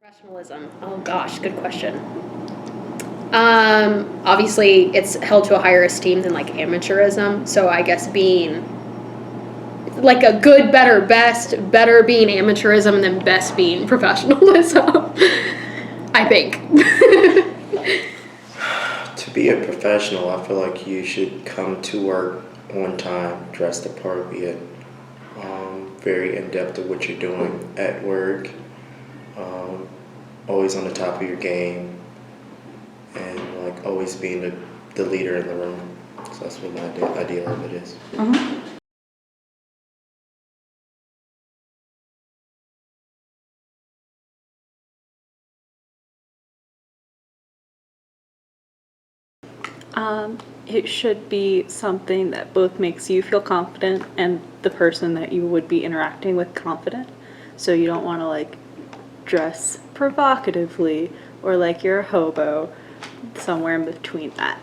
Professionalism. Oh gosh, good question. Obviously, it's held to a higher esteem than like amateurism. So I guess being like a good, better, best, better being amateurism, and then best being professionalism. I think. To be a professional, I feel like you should come to work on time, dressed appropriate, very in depth of what you're doing at work, um, always on the top of your game, and like always being the leader in the room. So that's what my ideal of it is. It should be something that both makes you feel confident and the person that you would be interacting with confident. So you don't want to like dress provocatively or like you're a hobo, somewhere in between that.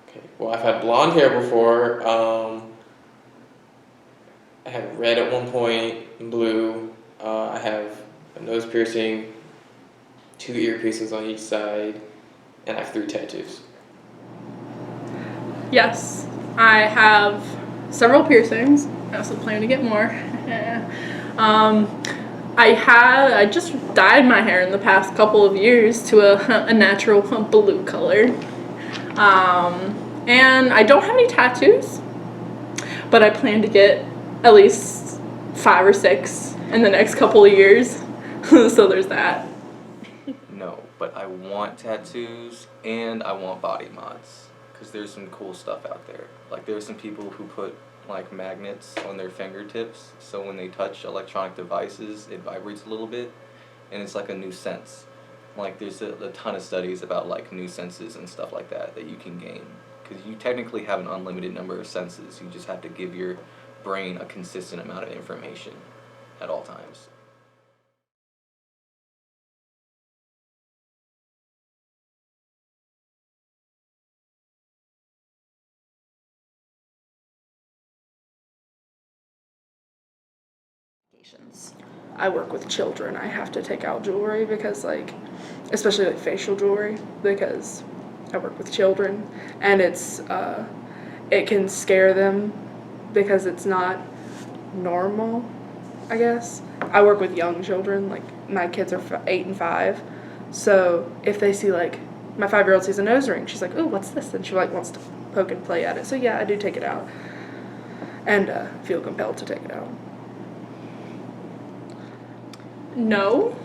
Okay. Well, I've had blonde hair before. I had red at one point, and blue. I have a nose piercing, 2 earpieces on each side, and I have 3 tattoos. Yes, I have several piercings. I also plan to get more. um, I just dyed my hair in the past couple of years to a natural blue color. And I don't have any tattoos, but I plan to get at least 5 or 6 in the next couple of years. So there's that. No, but I want tattoos and I want body mods because there's some cool stuff out there. Like there's some people who put like magnets on their fingertips so when they touch electronic devices it vibrates a little bit and it's like a new sense. Like there's a ton of studies about like new senses and stuff like that that you can gain because you technically have an unlimited number of senses. You just have to give your brain a consistent amount of information at all times. I work with children. I have to take out jewelry because, like, especially like facial jewelry, because I work with children, and it can scare them because it's not normal. I guess I work with young children. Like my kids are 8 and 5, so if they see like my 5-year-old sees a nose ring, she's like, "Oh, what's this?" And she like wants to poke and play at it. So yeah, I do take it out, and feel compelled to take it out. No,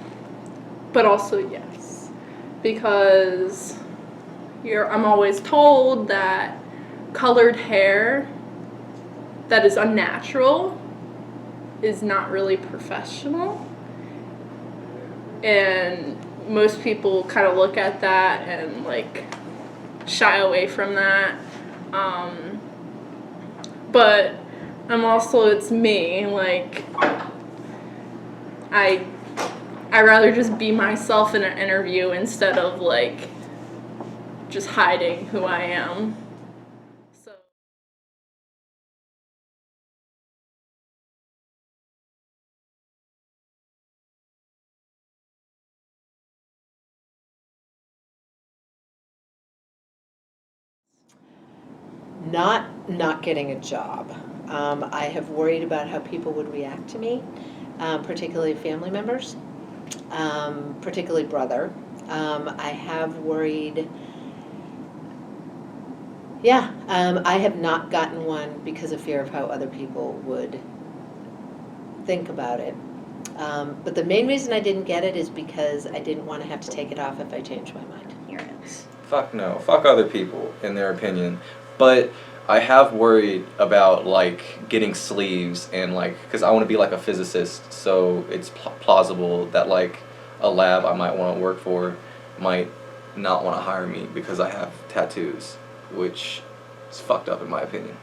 but also yes, because I'm always told that colored hair that is unnatural is not really professional, and most people kind of look at that and like shy away from that. But it's me, like I I rather just be myself in an interview instead of like just hiding who I am. So Not getting a job. I have worried about how people would react to me, particularly family members, particularly brother. I have worried. Yeah, I have not gotten one because of fear of how other people would think about it. But the main reason I didn't get it is because I didn't want to have to take it off if I changed my mind. Here it is. Fuck no. Fuck other people in their opinion. But I have worried about like getting sleeves and like because I want to be like a physicist, so it's plausible that like a lab I might want to work for might not want to hire me because I have tattoos, which is fucked up in my opinion.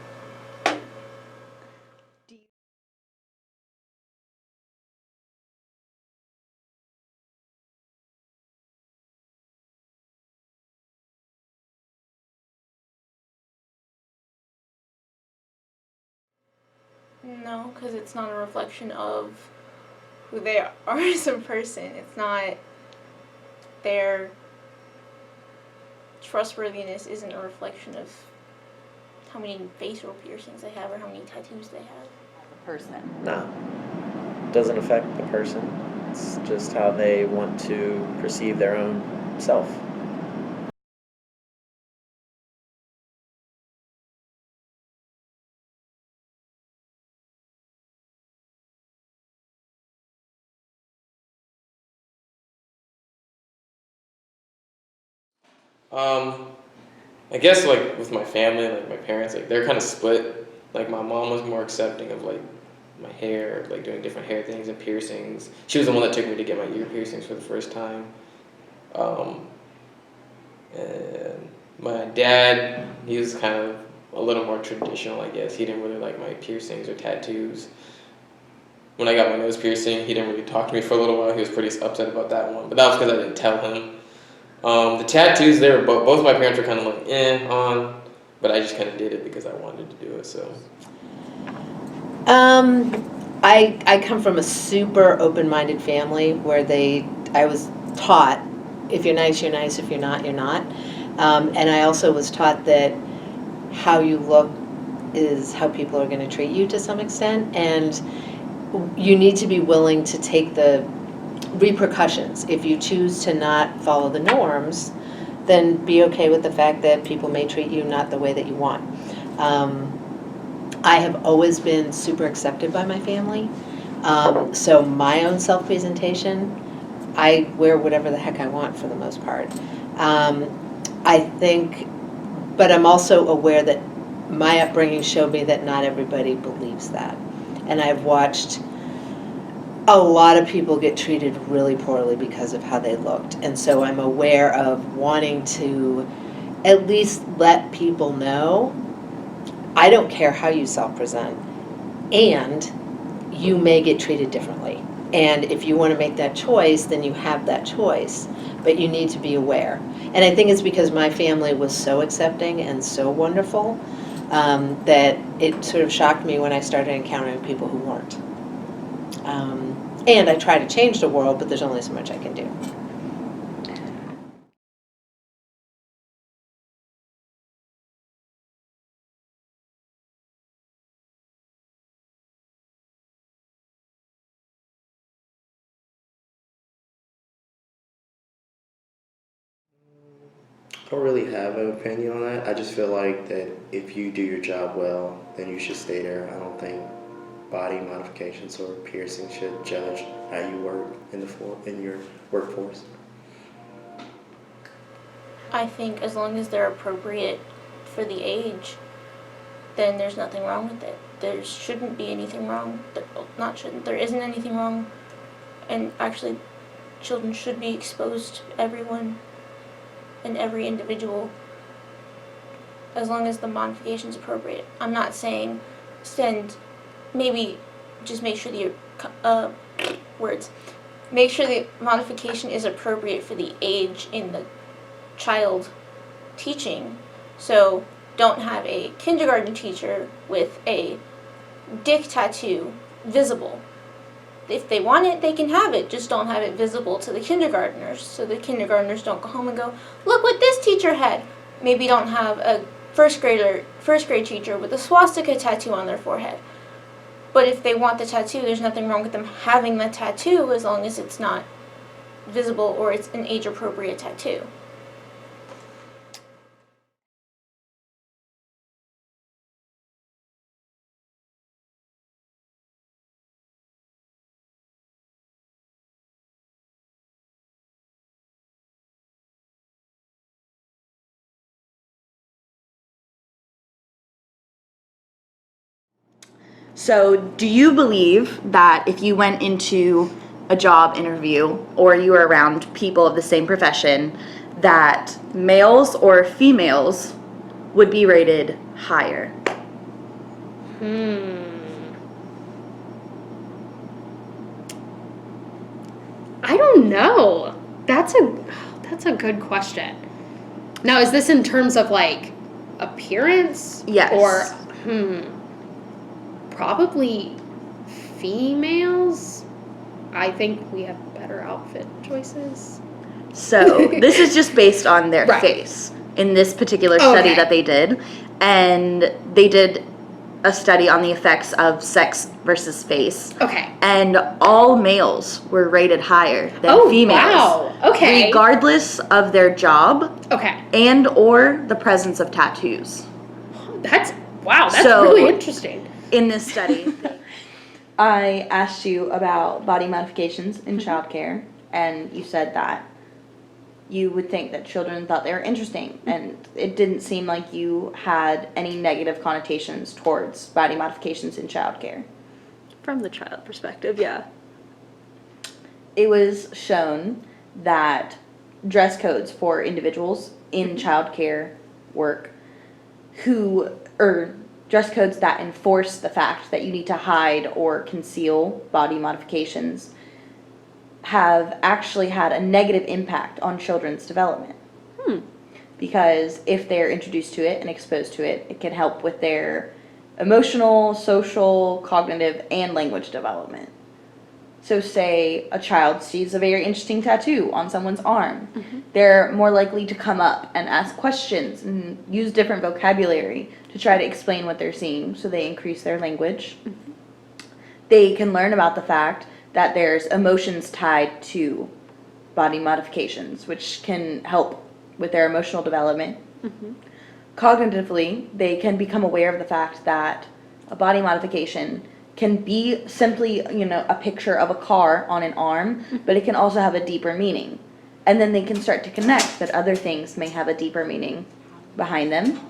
No, because it's not a reflection of who they are as a person. It's not their trustworthiness isn't a reflection of how many facial piercings they have or how many tattoos they have. Person. No. Doesn't affect the person. It's just how they want to perceive their own self. I guess like with my family, like my parents, like they're kind of split. Like my mom was more accepting of like my hair, like doing different hair things and piercings. She was the one that took me to get my ear piercings for the first time. And my dad, he was kind of a little more traditional, I guess. He didn't really like my piercings or tattoos. When I got my nose piercing, he didn't really talk to me for a little while. He was pretty upset about that one, but that was because I didn't tell him. The tattoos, they were both my parents were kind of like on, but I just kind of did it because I wanted to do it. So. I come from a super open-minded family where I was taught, if you're nice, you're nice. If you're not, you're not. And I also was taught that how you look is how people are going to treat you to some extent, and you need to be willing to take the repercussions. If you choose to not follow the norms, then be okay with the fact that people may treat you not the way that you want. I have always been super accepted by my family. So my own self-presentation, I wear whatever the heck I want for the most part. I think, but I'm also aware that my upbringing showed me that not everybody believes that. And I've watched a lot of people get treated really poorly because of how they looked. And so I'm aware of wanting to at least let people know, I don't care how you self-present, and you may get treated differently. And if you want to make that choice, then you have that choice. But you need to be aware. And I think it's because my family was so accepting and so wonderful that it sort of shocked me when I started encountering people who weren't. And I try to change the world, but there's only so much I can do. I don't really have an opinion on that. I just feel like that if you do your job well, then you should stay there. I don't think body modifications or piercing should judge how you work in your workforce. I think as long as they're appropriate for the age, then there's nothing wrong with it. There shouldn't be anything wrong. There isn't anything wrong. And actually, children should be exposed to everyone and every individual as long as the modification is appropriate. I'm not saying maybe just make sure that make sure the modification is appropriate for the age in the child teaching. So don't have a kindergarten teacher with a dick tattoo visible. If they want it, they can have it. Just don't have it visible to the kindergartners, so the kindergartners don't go home and go, look what this teacher had. Maybe don't have a first grade teacher with a swastika tattoo on their forehead. But if they want the tattoo, there's nothing wrong with them having the tattoo as long as it's not visible or it's an age-appropriate tattoo. So, do you believe that if you went into a job interview or you were around people of the same profession, that males or females would be rated higher? I don't know. That's a good question. Now, is this in terms of like appearance? Yes. Or probably females. I think we have better outfit choices. So this is just based on their Right. face in this particular study Okay. that they did. And they did a study on the effects of sex versus face. Okay. And all males were rated higher than females. Wow. Okay. Regardless of their job Okay. and or the presence of tattoos. That's That's So- really interesting. In this study, I asked you about body modifications in childcare, and you said that you would think that children thought they were interesting, and it didn't seem like you had any negative connotations towards body modifications in childcare. From the child perspective, yeah. It was shown that dress codes for individuals in childcare work or dress codes that enforce the fact that you need to hide or conceal body modifications have actually had a negative impact on children's development. Because if they're introduced to it and exposed to it, it can help with their emotional, social, cognitive, and language development. So say a child sees a very interesting tattoo on someone's arm. They're more likely to come up and ask questions and use different vocabulary to try to explain what they're seeing, so they increase their language. They can learn about the fact that there's emotions tied to body modifications, which can help with their emotional development. Cognitively, they can become aware of the fact that a body modification can be simply, a picture of a car on an arm, but it can also have a deeper meaning. And then they can start to connect that other things may have a deeper meaning behind them.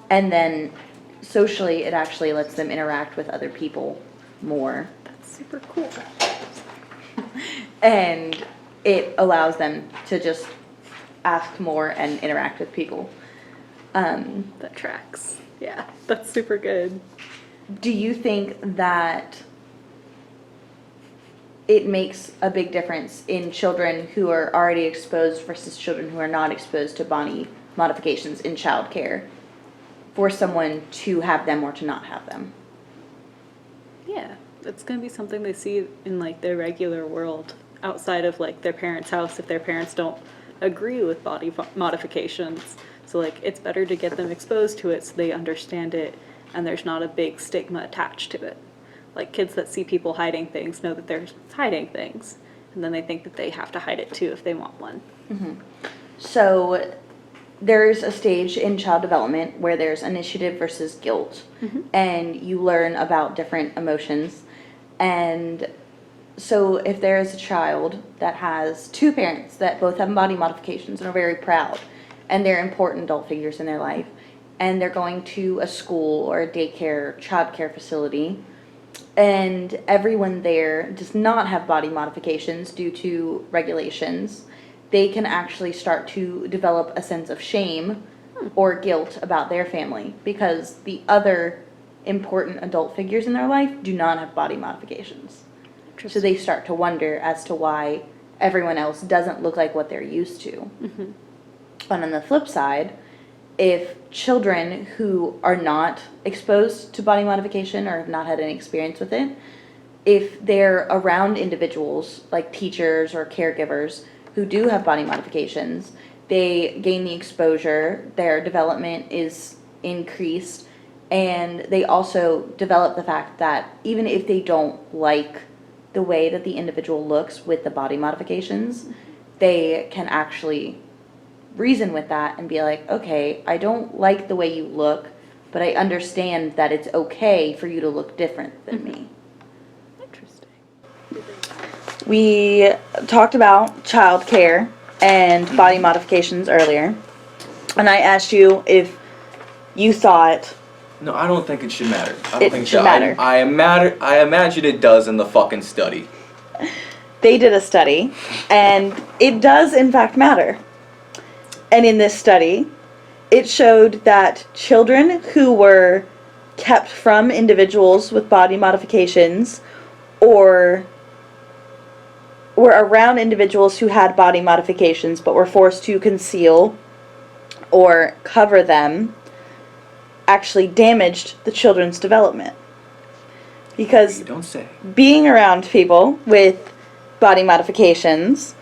And then socially, it actually lets them interact with other people more. That's super cool. And it allows them to just ask more and interact with people. That tracks. Yeah, that's super good. Do you think that it makes a big difference in children who are already exposed versus children who are not exposed to body modifications in childcare for someone to have them or to not have them? Yeah, it's gonna be something they see in like their regular world outside of like their parents' house if their parents don't agree with body modifications. So like it's better to get them exposed to it so they understand it and there's not a big stigma attached to it. Like kids that see people hiding things know that they're hiding things, and then they think that they have to hide it too if they want one. So there's a stage in child development where there's initiative versus guilt, and you learn about different emotions. And so if there is a child that has two parents that both have body modifications and are very proud, and they're important adult figures in their life, and they're going to a school or a daycare, childcare facility, and everyone there does not have body modifications due to regulations, they can actually start to develop a sense of shame or guilt about their family because the other important adult figures in their life do not have body modifications. So they start to wonder as to why everyone else doesn't look like what they're used to. But on the flip side, if children who are not exposed to body modification or have not had any experience with it, if they're around individuals like teachers or caregivers who do have body modifications, they gain the exposure, their development is increased, and they also develop the fact that even if they don't like the way that the individual looks with the body modifications, they can actually reason with that and be like, okay, I don't like the way you look, but I understand that it's okay for you to look different than me. Interesting. We talked about childcare and body modifications earlier, and I asked you if you thought No, I don't think it should matter. I don't It think should matter. I imagine it does in the fucking study. they did a study, and it does in fact matter. And in this study, it showed that children who were kept from individuals with body modifications or were around individuals who had body modifications but were forced to conceal or cover them actually damaged the children's development. Because You don't say. being around people with body modifications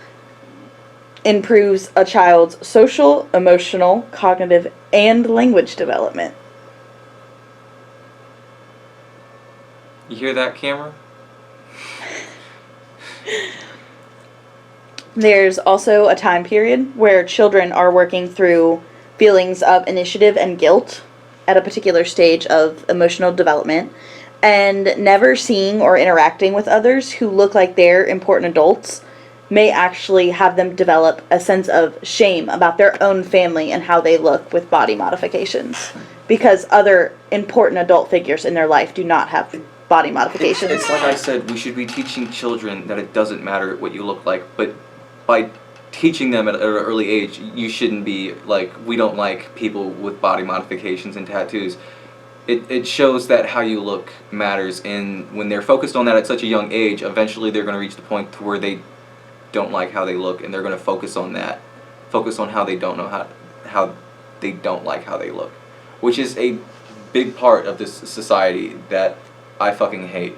improves a child's social, emotional, cognitive, and language development. You hear that, camera? There's also a time period where children are working through feelings of initiative and guilt at a particular stage of emotional development, and never seeing or interacting with others who look like they're important adults may actually have them develop a sense of shame about their own family and how they look with body modifications, because other important adult figures in their life do not have body modifications. It's like I said, we should be teaching children that it doesn't matter what you look like, but by teaching them at an early age, you shouldn't be like, we don't like people with body modifications and tattoos. It shows that how you look matters, and when they're focused on that at such a young age, eventually they're going to reach the point to where they don't like how they look, and they're going to focus on that. Focus on how they don't know how they don't like how they look, which is a big part of this society that I fucking hate,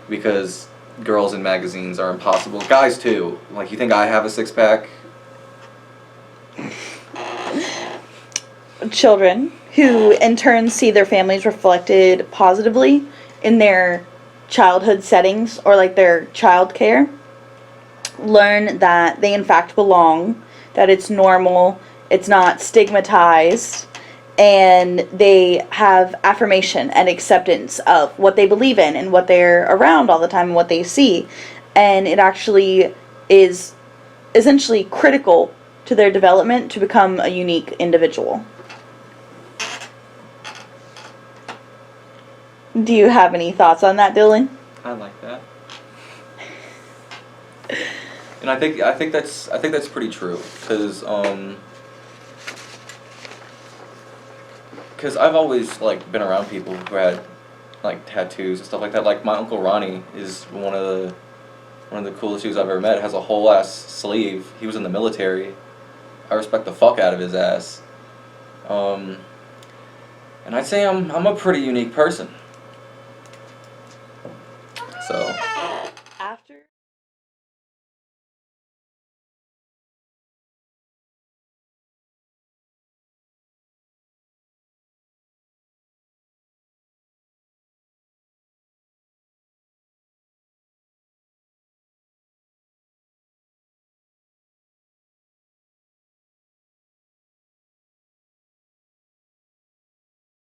because girls in magazines are impossible. Guys too. Like, you think I have a six-pack? Children who in turn see their families reflected positively in their childhood settings or like their child care learn that they in fact belong, that it's normal, it's not stigmatized, and they have affirmation and acceptance of what they believe in and what they're around all the time and what they see. And it actually is essentially critical to their development to become a unique individual. Do you have any thoughts on that, Dylan? I like that. And I think that's pretty true, because I've always like been around people who had like tattoos and stuff like that. Like, my Uncle Ronnie is one of the coolest dudes I've ever met. Has a whole ass sleeve. He was in the military. I respect the fuck out of his ass. And I'd say I'm a pretty unique person.